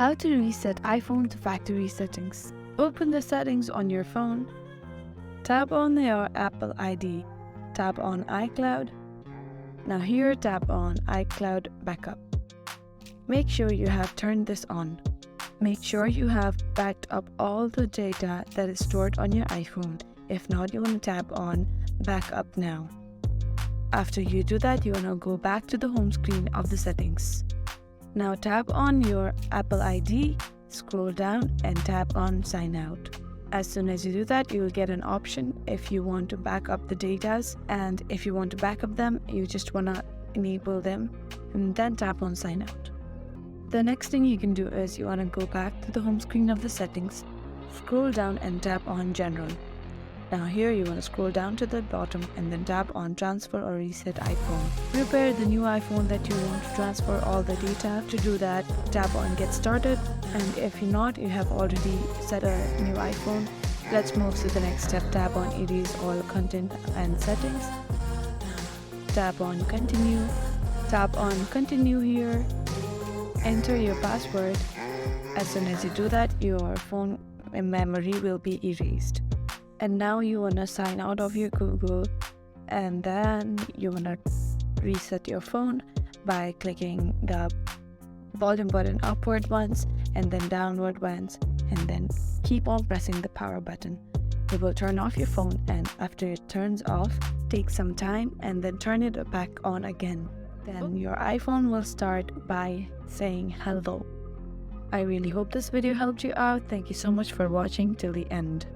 How to reset iPhone to factory settings. Open the settings on your phone. Tap on your Apple ID. Tap on iCloud. Now here tap on iCloud Backup. Make sure you have turned this on. Make sure you have backed up all the data that is stored on your iPhone. If not, you want to tap on Backup Now. After you do that, you want to go back to the home screen of the settings. Now tap on your Apple ID, scroll down and tap on Sign Out. As soon as you do that, you will get an option if you want to back up the datas, and if you want to back up them, you just want to enable them and then tap on Sign Out. The next thing you can do is you want to go back to the home screen of the settings, scroll down and tap on General. Now here you want to scroll down to the bottom and then tap on Transfer or Reset iPhone. Prepare the new iPhone that you want to transfer all the data. To do that, tap on Get Started, and if you're not, you have already set a new iPhone. Let's move to the next step. Tap on Erase All Content and Settings. Tap on Continue. Tap on Continue here. Enter your password. As soon as you do that, your phone memory will be erased. And now you want to sign out of your Google, and then you want to reset your phone by clicking the volume button upward once and then downward once, and then keep on pressing the power button. It will turn off your phone, and after it turns off, take some time and then turn it back on again. Then your iPhone will start by saying hello. I really hope this video helped you out. Thank you so much for watching till the end.